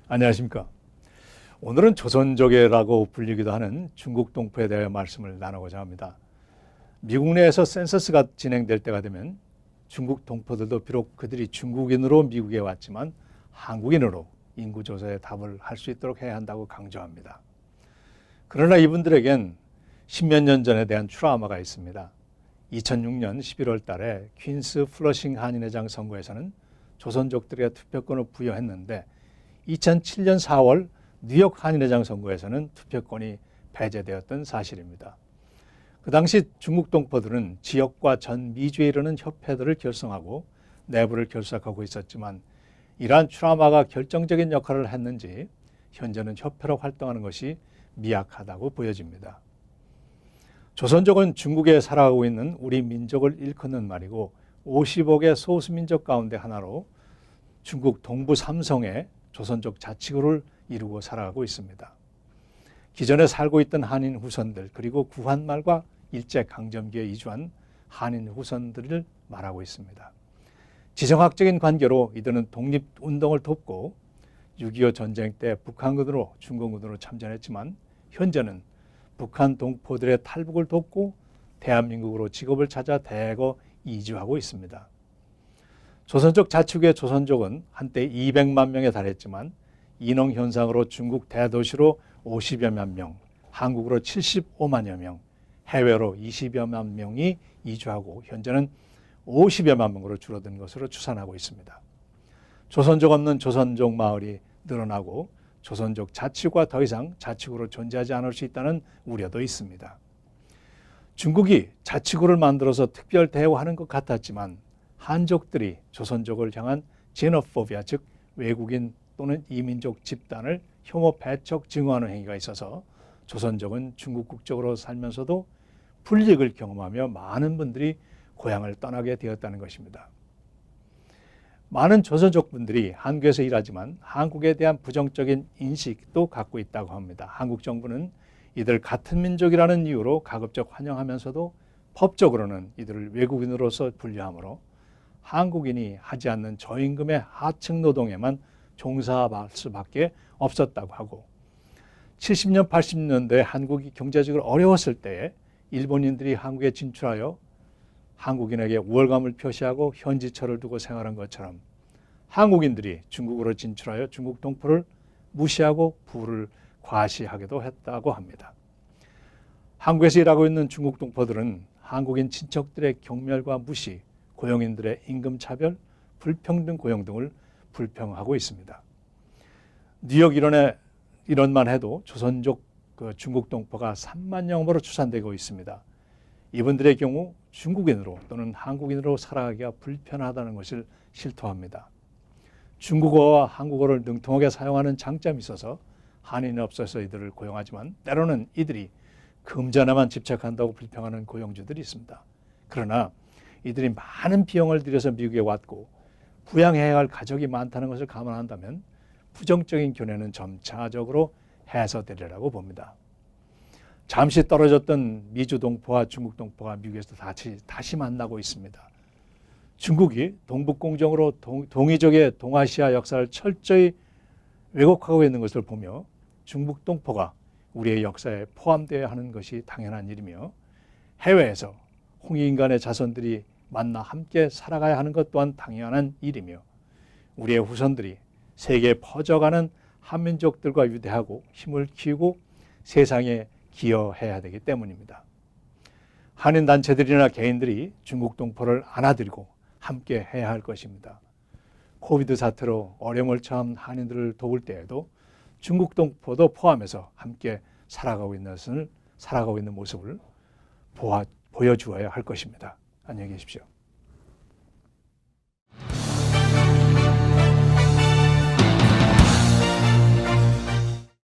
안녕하십니까. 오늘은 조선조개라고 불리기도 하는 중국 동포에 대해 말씀을 나누고자 합니다. 미국 내에서 센서스가 진행될 때가 되면 중국 동포들도 비록 그들이 중국인으로 미국에 왔지만 한국인으로 인구조사에 답을 할 수 있도록 해야 한다고 강조합니다. 그러나 이분들에겐 십몇 년 전에 대한 트라우마가 있습니다. 2006년 11월 달에 퀸스 플러싱 한인회장 선거에서는 조선족들에게 투표권을 부여했는데 2007년 4월 뉴욕 한인회장 선거에서는 투표권이 배제되었던 사실입니다. 그 당시 중국 동포들은 지역과 전 미주에 이르는 협회들을 결성하고 내부를 결속하고 있었지만 이러한 트라우마가 결정적인 역할을 했는지 현재는 협회로 활동하는 것이 미약하다고 보여집니다. 조선족은 중국에 살아가고 있는 우리 민족을 일컫는 말이고 50억의 소수민족 가운데 하나로 중국 동부 삼성의 조선족 자치구를 이루고 살아가고 있습니다. 기존에 살고 있던 한인 후손들 그리고 구한말과 일제강점기에 이주한 한인 후손들을 말하고 있습니다. 지정학적인 관계로 이들은 독립운동을 돕고 6.25 전쟁 때 북한군으로 중공군으로 참전했지만 현재는 북한 동포들의 탈북을 돕고 대한민국으로 직업을 찾아 대거 이주하고 있습니다. 조선족 자치구의 조선족은 한때 200만 명에 달했지만 인원현상으로 중국 대도시로 50여만 명, 한국으로 75만여 명, 해외로 20여만 명이 이주하고 현재는 50여만 명으로 줄어든 것으로 추산하고 있습니다. 조선족 없는 조선족 마을이 늘어나고 조선족 자치구가 더 이상 자치구로 존재하지 않을 수 있다는 우려도 있습니다. 중국이 자치구를 만들어서 특별 대우하는 것 같았지만 한족들이 조선족을 향한 제노포비아, 즉 외국인 또는 이민족 집단을 혐오 배척 증오하는 행위가 있어서 조선족은 중국 국적으로 살면서도 불이익을 경험하며 많은 분들이 고향을 떠나게 되었다는 것입니다. 많은 조선족 분들이 한국에서 일하지만 한국에 대한 부정적인 인식도 갖고 있다고 합니다. 한국 정부는 이들 같은 민족이라는 이유로 가급적 환영하면서도 법적으로는 이들을 외국인으로서 분류하므로 한국인이 하지 않는 저임금의 하층 노동에만 종사할 수밖에 없었다고 하고 70년, 80년대 한국이 경제적으로 어려웠을 때에 일본인들이 한국에 진출하여 한국인에게 우월감을 표시하고 현지처를 두고 생활한 것처럼 한국인들이 중국으로 진출하여 중국 동포를 무시하고 부를 과시하기도 했다고 합니다. 한국에서 일하고 있는 중국 동포들은 한국인 친척들의 경멸과 무시, 고용인들의 임금 차별, 불평등 고용 등을 불평하고 있습니다. 뉴욕 이론만 해도 조선족 중국 동포가 3만명으로 추산되고 있습니다. 이분들의 경우 중국인으로 또는 한국인으로 살아가기가 불편하다는 것을 실토합니다. 중국어와 한국어를 능통하게 사용하는 장점이 있어서 한인업소에서 이들을 고용하지만 때로는 이들이 금전에만 집착한다고 불평하는 고용주들이 있습니다. 그러나 이들이 많은 비용을 들여서 미국에 왔고 부양해야 할 가족이 많다는 것을 감안한다면 부정적인 견해는 점차적으로 해소되리라고 봅니다. 잠시 떨어졌던 미주 동포와 중국 동포가 미국에서 다시 만나고 있습니다. 중국이 동북공정으로 동이족의 동아시아 역사를 철저히 왜곡하고 있는 것을 보며 중국 동포가 우리의 역사에 포함되어야 하는 것이 당연한 일이며 해외에서 홍익인간의 자손들이 만나 함께 살아가야 하는 것 또한 당연한 일이며 우리의 후손들이 세계에 퍼져가는 한민족들과 위대하고 힘을 키우고 세상에 기여해야 되기 때문입니다. 한인 단체들이나 개인들이 중국 동포를 안아들이고 함께 해야 할 것입니다. 코비드 사태로 어려움을 처한 한인들을 도울 때에도 중국 동포도 포함해서 함께 살아가고 있는 모습을 보여주어야 할 것입니다. 안녕히 계십시오.